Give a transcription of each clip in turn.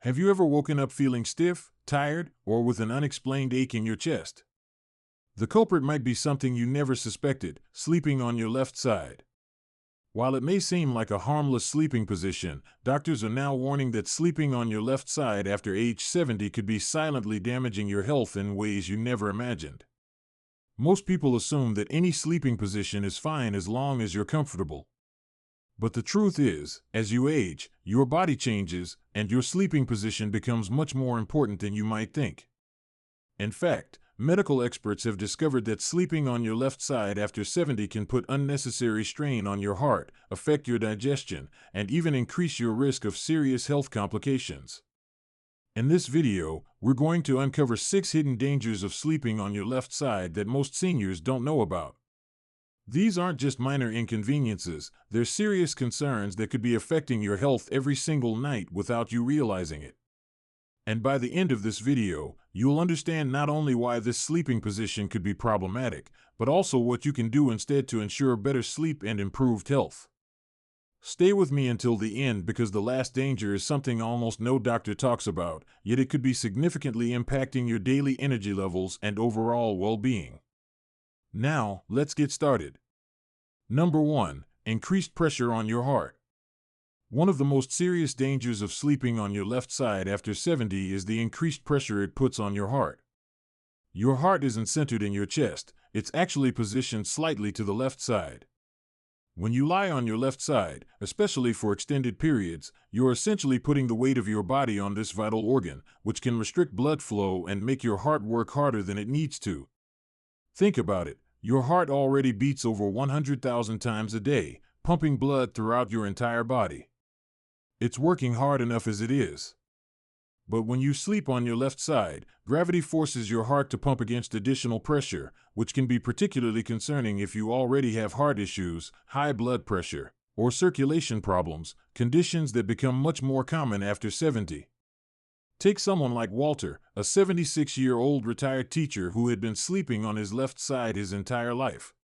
Have you ever woken up feeling stiff, tired, or with an unexplained ache in your chest? The culprit might be something you never suspected: sleeping on your left side. While it may seem like a harmless sleeping position, doctors are now warning that sleeping on your left side after age 70 could be silently damaging your health in ways you never imagined. Most people assume that any sleeping position is fine as long as you're comfortable. But the truth is, as you age, your body changes, and your sleeping position becomes much more important than you might think. In fact, medical experts have discovered that sleeping on your left side after 70 can put unnecessary strain on your heart, affect your digestion, and even increase your risk of serious health complications. In this video, we're going to uncover 6 hidden dangers of sleeping on your left side that most seniors don't know about. These aren't just minor inconveniences, they're serious concerns that could be affecting your health every single night without you realizing it. And by the end of this video, you'll understand not only why this sleeping position could be problematic, but also what you can do instead to ensure better sleep and improved health. Stay with me until the end because the last danger is something almost no doctor talks about, yet it could be significantly impacting your daily energy levels and overall well-being. Now, let's get started. Number 1. Increased pressure on your heart. One of the most serious dangers of sleeping on your left side after 70 is the increased pressure it puts on your heart. Your heart isn't centered in your chest, it's actually positioned slightly to the left side. When you lie on your left side, especially for extended periods, you're essentially putting the weight of your body on this vital organ, which can restrict blood flow and make your heart work harder than it needs to. Think about it. Your heart already beats over 100,000 times a day, pumping blood throughout your entire body. It's working hard enough as it is. But when you sleep on your left side, gravity forces your heart to pump against additional pressure, which can be particularly concerning if you already have heart issues, high blood pressure, or circulation problems, conditions that become much more common after 70. Take someone like Walter, a 76-year-old retired teacher who had been sleeping on his left side his entire life.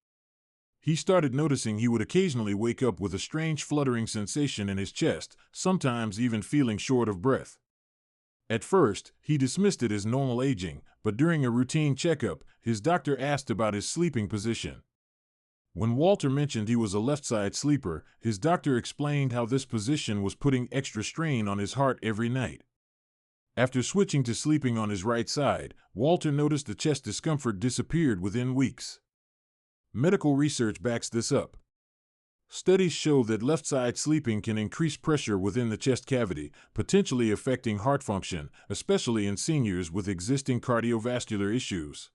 He started noticing he would occasionally wake up with a strange fluttering sensation in his chest, sometimes even feeling short of breath. At first, he dismissed it as normal aging, but during a routine checkup, his doctor asked about his sleeping position. When Walter mentioned he was a left-side sleeper, his doctor explained how this position was putting extra strain on his heart every night. After switching to sleeping on his right side, Walter noticed the chest discomfort disappeared within weeks. Medical research backs this up. Studies show that left-side sleeping can increase pressure within the chest cavity, potentially affecting heart function, especially in seniors with existing cardiovascular issues.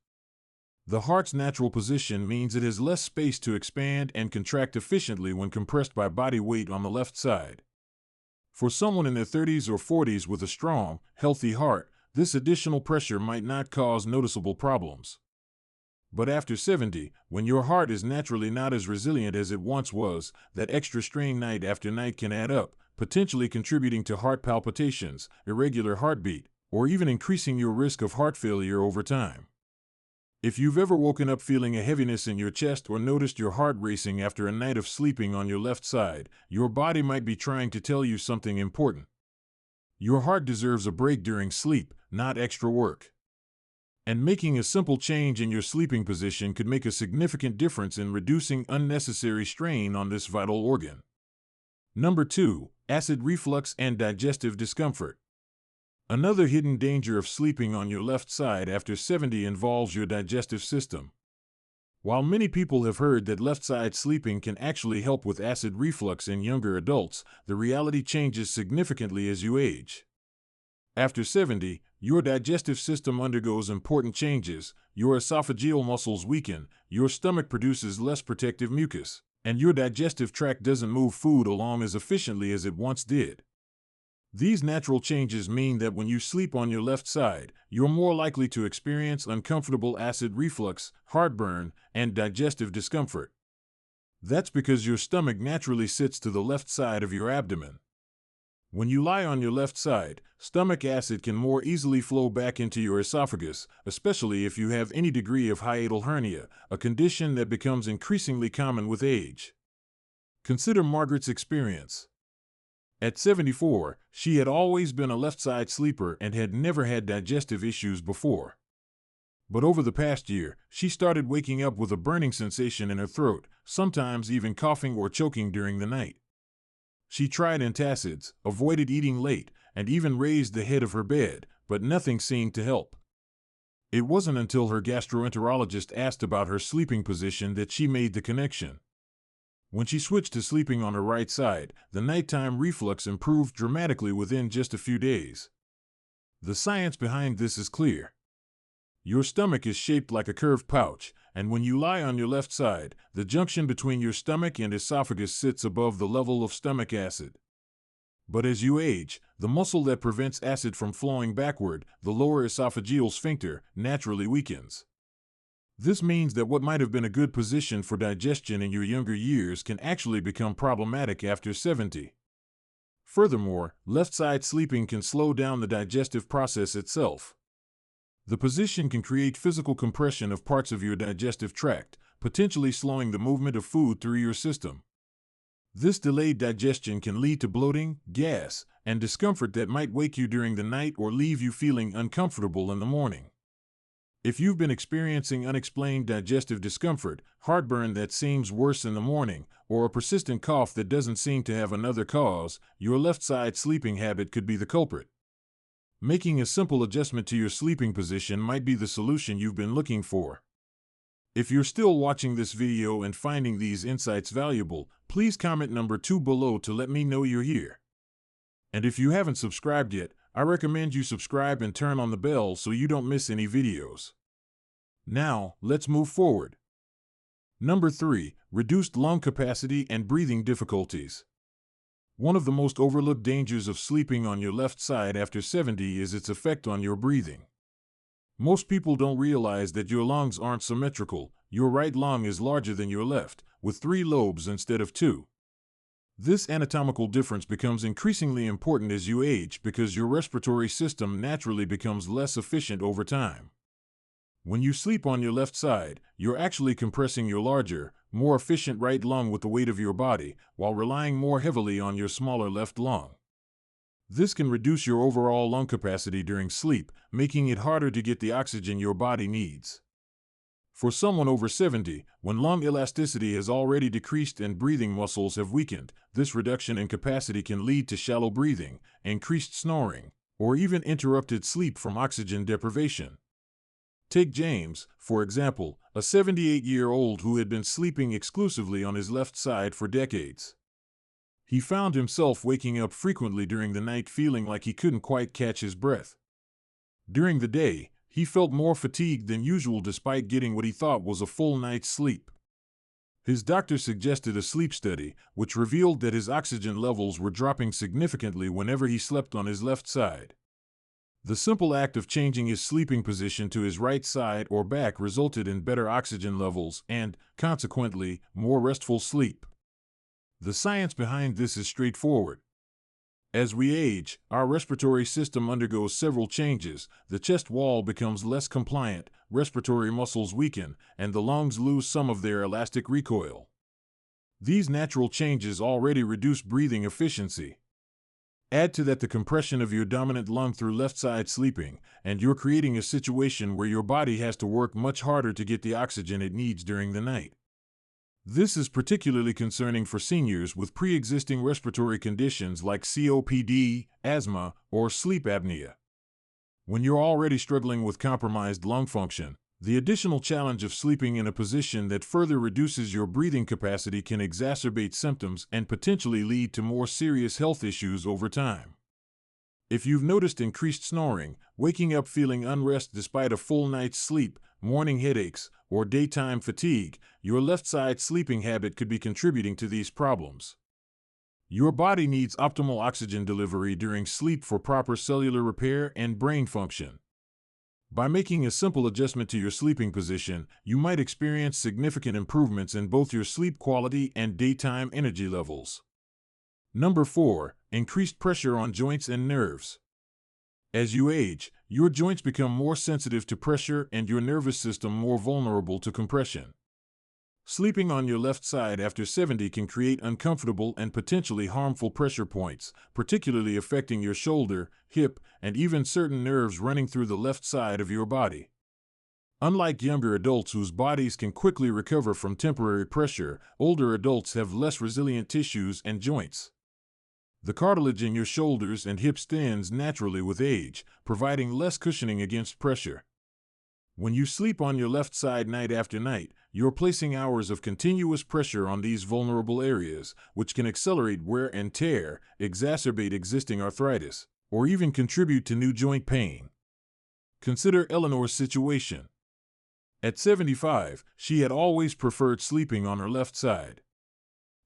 The heart's natural position means it has less space to expand and contract efficiently when compressed by body weight on the left side. For someone in their 30s or 40s with a strong, healthy heart, this additional pressure might not cause noticeable problems. But after 70, when your heart is naturally not as resilient as it once was, that extra strain night after night can add up, potentially contributing to heart palpitations, irregular heartbeat, or even increasing your risk of heart failure over time. If you've ever woken up feeling a heaviness in your chest or noticed your heart racing after a night of sleeping on your left side, your body might be trying to tell you something important. Your heart deserves a break during sleep, not extra work. And making a simple change in your sleeping position could make a significant difference in reducing unnecessary strain on this vital organ. Number 2. Acid reflux and digestive discomfort. Another hidden danger of sleeping on your left side after 70 involves your digestive system. While many people have heard that left-side sleeping can actually help with acid reflux in younger adults, the reality changes significantly as you age. After 70, your digestive system undergoes important changes, your esophageal muscles weaken, your stomach produces less protective mucus, and your digestive tract doesn't move food along as efficiently as it once did. These natural changes mean that when you sleep on your left side, you're more likely to experience uncomfortable acid reflux, heartburn, and digestive discomfort. That's because your stomach naturally sits to the left side of your abdomen. When you lie on your left side, stomach acid can more easily flow back into your esophagus, especially if you have any degree of hiatal hernia, a condition that becomes increasingly common with age. Consider Margaret's experience. At 74, she had always been a left-side sleeper and had never had digestive issues before. But over the past year, she started waking up with a burning sensation in her throat, sometimes even coughing or choking during the night. She tried antacids, avoided eating late, and even raised the head of her bed, but nothing seemed to help. It wasn't until her gastroenterologist asked about her sleeping position that she made the connection. When she switched to sleeping on her right side, the nighttime reflux improved dramatically within just a few days. The science behind this is clear. Your stomach is shaped like a curved pouch, and when you lie on your left side, the junction between your stomach and esophagus sits above the level of stomach acid. But as you age, the muscle that prevents acid from flowing backward, the lower esophageal sphincter, naturally weakens. This means that what might have been a good position for digestion in your younger years can actually become problematic after 70. Furthermore, left-side sleeping can slow down the digestive process itself. The position can create physical compression of parts of your digestive tract, potentially slowing the movement of food through your system. This delayed digestion can lead to bloating, gas, and discomfort that might wake you during the night or leave you feeling uncomfortable in the morning. If you've been experiencing unexplained digestive discomfort, heartburn that seems worse in the morning, or a persistent cough that doesn't seem to have another cause, your left-side sleeping habit could be the culprit. Making a simple adjustment to your sleeping position might be the solution you've been looking for. If you're still watching this video and finding these insights valuable, please comment number 2 below to let me know you're here. And if you haven't subscribed yet, I recommend you subscribe and turn on the bell so you don't miss any videos. Now, let's move forward. Number 3, reduced lung capacity and breathing difficulties. One of the most overlooked dangers of sleeping on your left side after 70 is its effect on your breathing. Most people don't realize that your lungs aren't symmetrical. Your right lung is larger than your left, with 3 lobes instead of 2. This anatomical difference becomes increasingly important as you age because your respiratory system naturally becomes less efficient over time. When you sleep on your left side, you're actually compressing your larger, more efficient right lung with the weight of your body, while relying more heavily on your smaller left lung. This can reduce your overall lung capacity during sleep, making it harder to get the oxygen your body needs. For someone over 70, when lung elasticity has already decreased and breathing muscles have weakened, this reduction in capacity can lead to shallow breathing, increased snoring, or even interrupted sleep from oxygen deprivation. Take James, for example, a 78-year-old who had been sleeping exclusively on his left side for decades. He found himself waking up frequently during the night feeling like he couldn't quite catch his breath. During the day, he felt more fatigued than usual despite getting what he thought was a full night's sleep. His doctor suggested a sleep study, which revealed that his oxygen levels were dropping significantly whenever he slept on his left side. The simple act of changing his sleeping position to his right side or back resulted in better oxygen levels and, consequently, more restful sleep. The science behind this is straightforward. As we age, our respiratory system undergoes several changes. The chest wall becomes less compliant, respiratory muscles weaken, and the lungs lose some of their elastic recoil. These natural changes already reduce breathing efficiency. Add to that the compression of your dominant lung through left-side sleeping, and you're creating a situation where your body has to work much harder to get the oxygen it needs during the night. This is particularly concerning for seniors with pre-existing respiratory conditions like COPD, asthma, or sleep apnea. When you're already struggling with compromised lung function, the additional challenge of sleeping in a position that further reduces your breathing capacity can exacerbate symptoms and potentially lead to more serious health issues over time. If you've noticed increased snoring, waking up feeling unrest despite a full night's sleep, morning headaches, or daytime fatigue, your left-side sleeping habit could be contributing to these problems. Your body needs optimal oxygen delivery during sleep for proper cellular repair and brain function. By making a simple adjustment to your sleeping position, you might experience significant improvements in both your sleep quality and daytime energy levels. Number 4, increased pressure on joints and nerves. As you age, your joints become more sensitive to pressure and your nervous system more vulnerable to compression. Sleeping on your left side after 70 can create uncomfortable and potentially harmful pressure points, particularly affecting your shoulder, hip, and even certain nerves running through the left side of your body. Unlike younger adults whose bodies can quickly recover from temporary pressure, older adults have less resilient tissues and joints. The cartilage in your shoulders and hips thins naturally with age, providing less cushioning against pressure. When you sleep on your left side night after night, you're placing hours of continuous pressure on these vulnerable areas, which can accelerate wear and tear, exacerbate existing arthritis, or even contribute to new joint pain. Consider Eleanor's situation. At 75, she had always preferred sleeping on her left side.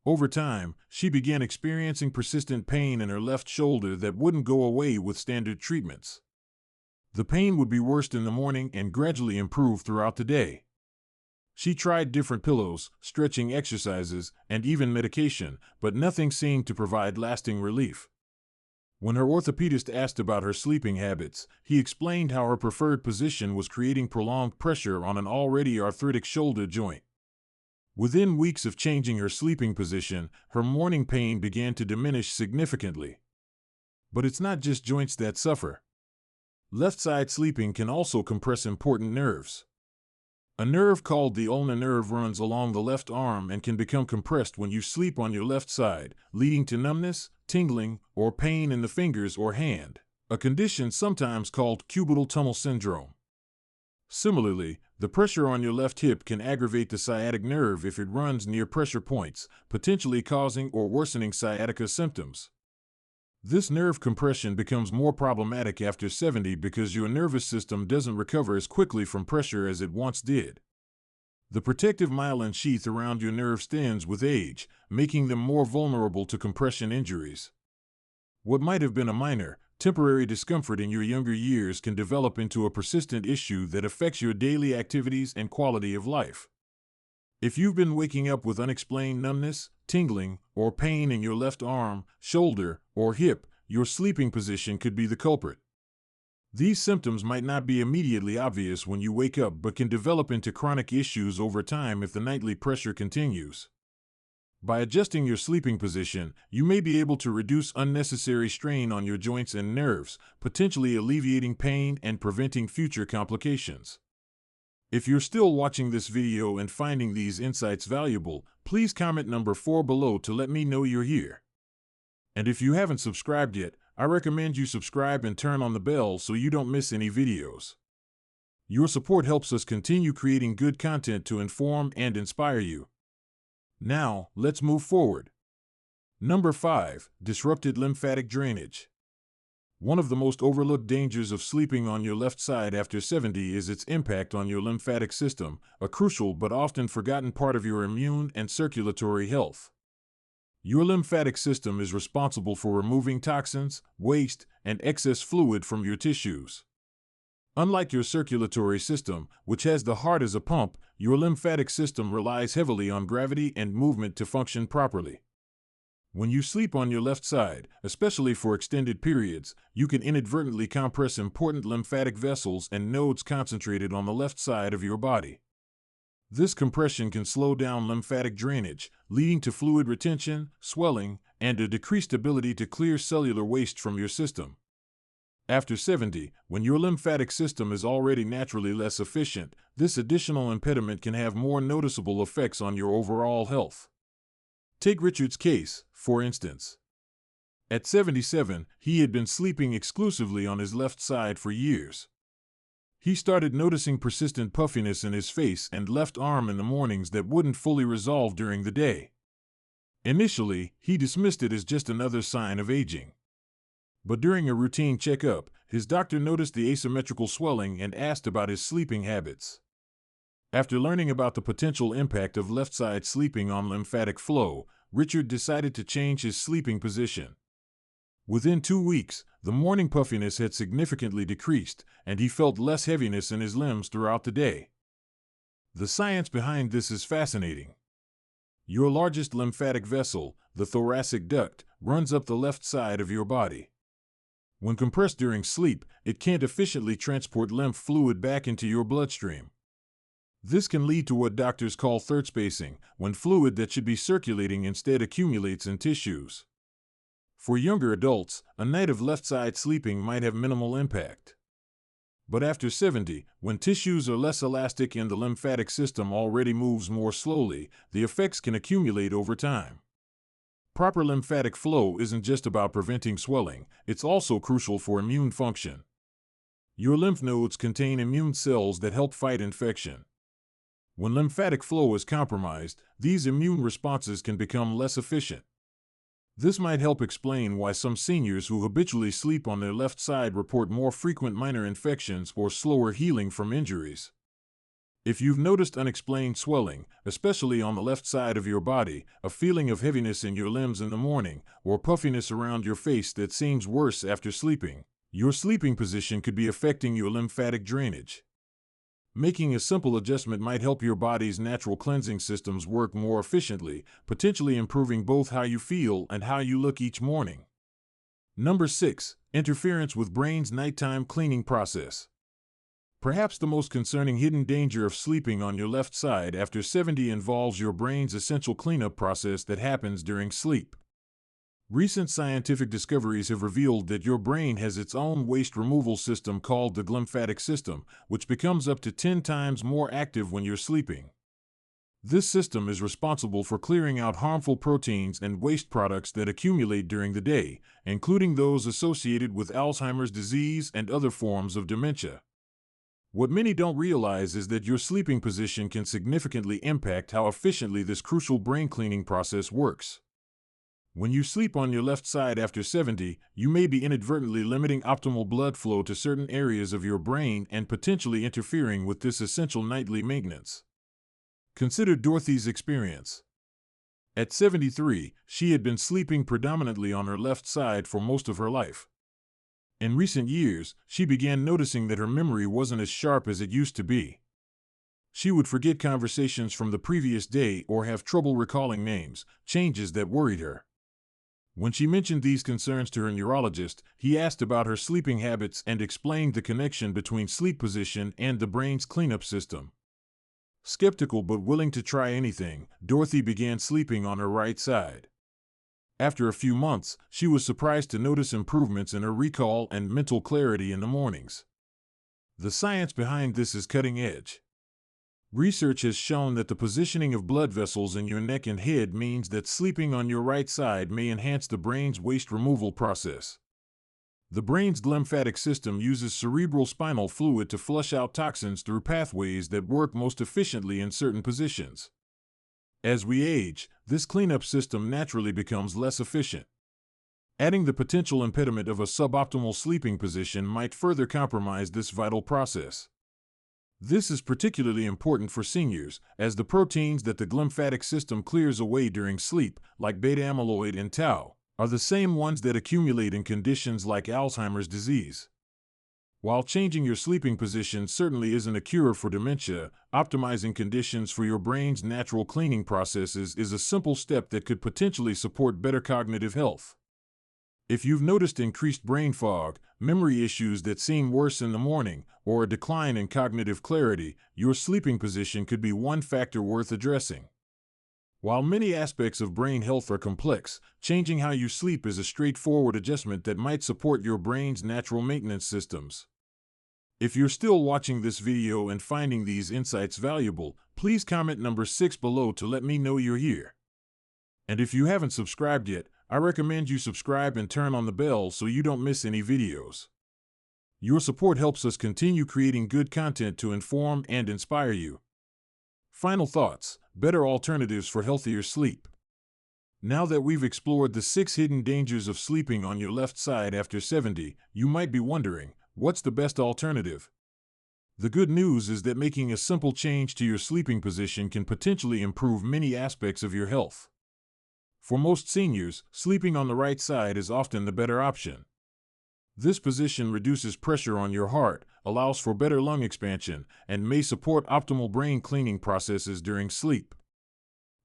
Over time, she began experiencing persistent pain in her left shoulder that wouldn't go away with standard treatments. The pain would be worse in the morning and gradually improve throughout the day. She tried different pillows, stretching exercises, and even medication, but nothing seemed to provide lasting relief. When her orthopedist asked about her sleeping habits, he explained how her preferred position was creating prolonged pressure on an already arthritic shoulder joint. Within weeks of changing her sleeping position, her morning pain began to diminish significantly. But it's not just joints that suffer. Left side sleeping can also compress important nerves. A nerve called the ulnar nerve runs along the left arm and can become compressed when you sleep on your left side, leading to numbness, tingling, or pain in the fingers or hand, a condition sometimes called cubital tunnel syndrome. Similarly, the pressure on your left hip can aggravate the sciatic nerve if it runs near pressure points, potentially causing or worsening sciatica symptoms. This nerve compression becomes more problematic after 70 because your nervous system doesn't recover as quickly from pressure as it once did. The protective myelin sheath around your nerves thins with age, making them more vulnerable to compression injuries. What might have been a minor, temporary discomfort in your younger years can develop into a persistent issue that affects your daily activities and quality of life. If you've been waking up with unexplained numbness, tingling, or pain in your left arm, shoulder, or hip, your sleeping position could be the culprit. These symptoms might not be immediately obvious when you wake up but can develop into chronic issues over time if the nightly pressure continues. By adjusting your sleeping position, you may be able to reduce unnecessary strain on your joints and nerves, potentially alleviating pain and preventing future complications. If you're still watching this video and finding these insights valuable, please comment number 4 below to let me know you're here. And if you haven't subscribed yet, I recommend you subscribe and turn on the bell so you don't miss any videos. Your support helps us continue creating good content to inform and inspire you. Now, let's move forward. Number 5. Disrupted lymphatic drainage. One of the most overlooked dangers of sleeping on your left side after 70 is its impact on your lymphatic system, a crucial but often forgotten part of your immune and circulatory health. Your lymphatic system is responsible for removing toxins, waste, and excess fluid from your tissues. Unlike your circulatory system, which has the heart as a pump, your lymphatic system relies heavily on gravity and movement to function properly. When you sleep on your left side, especially for extended periods, you can inadvertently compress important lymphatic vessels and nodes concentrated on the left side of your body. This compression can slow down lymphatic drainage, leading to fluid retention, swelling, and a decreased ability to clear cellular waste from your system. After 70, when your lymphatic system is already naturally less efficient, this additional impediment can have more noticeable effects on your overall health. Take Richard's case, for instance. At 77, he had been sleeping exclusively on his left side for years. He started noticing persistent puffiness in his face and left arm in the mornings that wouldn't fully resolve during the day. Initially, he dismissed it as just another sign of aging. But during a routine checkup, his doctor noticed the asymmetrical swelling and asked about his sleeping habits. After learning about the potential impact of left-side sleeping on lymphatic flow, Richard decided to change his sleeping position. Within 2 weeks, the morning puffiness had significantly decreased, and he felt less heaviness in his limbs throughout the day. The science behind this is fascinating. Your largest lymphatic vessel, the thoracic duct, runs up the left side of your body. When compressed during sleep, it can't efficiently transport lymph fluid back into your bloodstream. This can lead to what doctors call third spacing, when fluid that should be circulating instead accumulates in tissues. For younger adults, a night of left-side sleeping might have minimal impact. But after 70, when tissues are less elastic and the lymphatic system already moves more slowly, the effects can accumulate over time. Proper lymphatic flow isn't just about preventing swelling, it's also crucial for immune function. Your lymph nodes contain immune cells that help fight infection. When lymphatic flow is compromised, these immune responses can become less efficient. This might help explain why some seniors who habitually sleep on their left side report more frequent minor infections or slower healing from injuries. If you've noticed unexplained swelling, especially on the left side of your body, a feeling of heaviness in your limbs in the morning, or puffiness around your face that seems worse after sleeping, your sleeping position could be affecting your lymphatic drainage. Making a simple adjustment might help your body's natural cleansing systems work more efficiently, potentially improving both how you feel and how you look each morning. Number 6. Interference with brain's nighttime cleaning process. Perhaps the most concerning hidden danger of sleeping on your left side after 70 involves your brain's essential cleanup process that happens during sleep. Recent scientific discoveries have revealed that your brain has its own waste removal system called the glymphatic system, which becomes up to 10 times more active when you're sleeping. This system is responsible for clearing out harmful proteins and waste products that accumulate during the day, including those associated with Alzheimer's disease and other forms of dementia. What many don't realize is that your sleeping position can significantly impact how efficiently this crucial brain cleaning process works. When you sleep on your left side after 70, you may be inadvertently limiting optimal blood flow to certain areas of your brain and potentially interfering with this essential nightly maintenance. Consider Dorothy's experience. At 73, she had been sleeping predominantly on her left side for most of her life. In recent years, she began noticing that her memory wasn't as sharp as it used to be. She would forget conversations from the previous day or have trouble recalling names, changes that worried her. When she mentioned these concerns to her neurologist, he asked about her sleeping habits and explained the connection between sleep position and the brain's cleanup system. Skeptical but willing to try anything, Dorothy began sleeping on her right side. After a few months, she was surprised to notice improvements in her recall and mental clarity in the mornings. The science behind this is cutting edge. Research has shown that the positioning of blood vessels in your neck and head means that sleeping on your right side may enhance the brain's waste removal process. The brain's glymphatic system uses cerebral spinal fluid to flush out toxins through pathways that work most efficiently in certain positions. As we age, this cleanup system naturally becomes less efficient. Adding the potential impediment of a suboptimal sleeping position might further compromise this vital process. This is particularly important for seniors, as the proteins that the glymphatic system clears away during sleep, like beta-amyloid and tau, are the same ones that accumulate in conditions like Alzheimer's disease. While changing your sleeping position certainly isn't a cure for dementia, optimizing conditions for your brain's natural cleaning processes is a simple step that could potentially support better cognitive health. If you've noticed increased brain fog, memory issues that seem worse in the morning, or a decline in cognitive clarity, your sleeping position could be one factor worth addressing. While many aspects of brain health are complex, changing how you sleep is a straightforward adjustment that might support your brain's natural maintenance systems. If you're still watching this video and finding these insights valuable, please comment number 6 below to let me know you're here. And if you haven't subscribed yet, I recommend you subscribe and turn on the bell so you don't miss any videos. Your support helps us continue creating good content to inform and inspire you. Final thoughts: better alternatives for healthier sleep. Now that we've explored the 6 hidden dangers of sleeping on your left side after 70, you might be wondering, what's the best alternative? The good news is that making a simple change to your sleeping position can potentially improve many aspects of your health. For most seniors, sleeping on the right side is often the better option. This position reduces pressure on your heart, allows for better lung expansion, and may support optimal brain cleaning processes during sleep.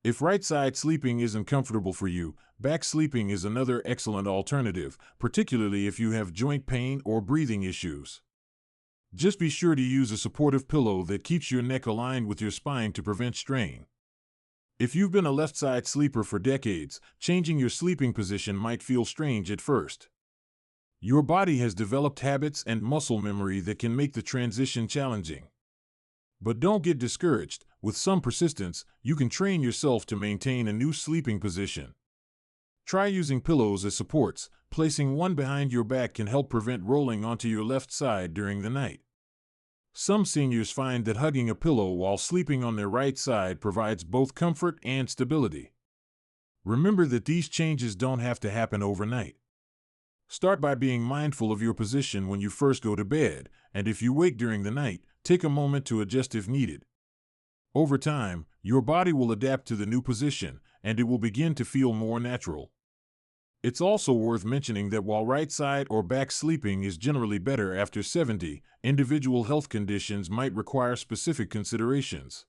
If right side sleeping isn't comfortable for you, back sleeping is another excellent alternative, particularly if you have joint pain or breathing issues. Just be sure to use a supportive pillow that keeps your neck aligned with your spine to prevent strain. If you've been a left side sleeper for decades, changing your sleeping position might feel strange at first. Your body has developed habits and muscle memory that can make the transition challenging. But don't get discouraged. With some persistence, you can train yourself to maintain a new sleeping position. Try using pillows as supports. Placing one behind your back can help prevent rolling onto your left side during the night. Some seniors find that hugging a pillow while sleeping on their right side provides both comfort and stability. Remember that these changes don't have to happen overnight. Start by being mindful of your position when you first go to bed, and if you wake during the night, take a moment to adjust if needed. Over time, your body will adapt to the new position, and it will begin to feel more natural. It's also worth mentioning that while right side or back sleeping is generally better after 70, individual health conditions might require specific considerations.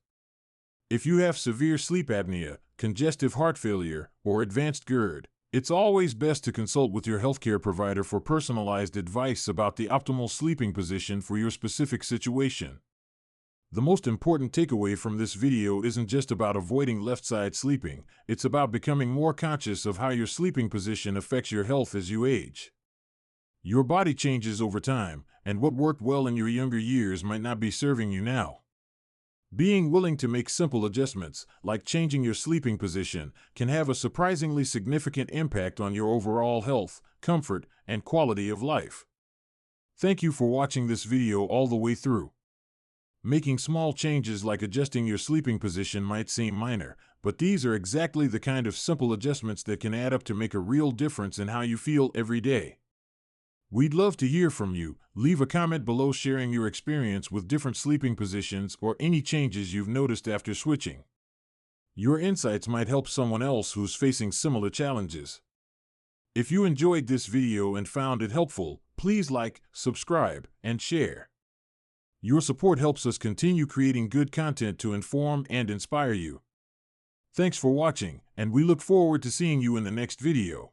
If you have severe sleep apnea, congestive heart failure, or advanced GERD, it's always best to consult with your healthcare provider for personalized advice about the optimal sleeping position for your specific situation. The most important takeaway from this video isn't just about avoiding left-side sleeping, it's about becoming more conscious of how your sleeping position affects your health as you age. Your body changes over time, and what worked well in your younger years might not be serving you now. Being willing to make simple adjustments, like changing your sleeping position, can have a surprisingly significant impact on your overall health, comfort, and quality of life. Thank you for watching this video all the way through. Making small changes like adjusting your sleeping position might seem minor, but these are exactly the kind of simple adjustments that can add up to make a real difference in how you feel every day. We'd love to hear from you. Leave a comment below sharing your experience with different sleeping positions or any changes you've noticed after switching. Your insights might help someone else who's facing similar challenges. If you enjoyed this video and found it helpful, please like, subscribe, and share. Your support helps us continue creating good content to inform and inspire you. Thanks for watching, and we look forward to seeing you in the next video.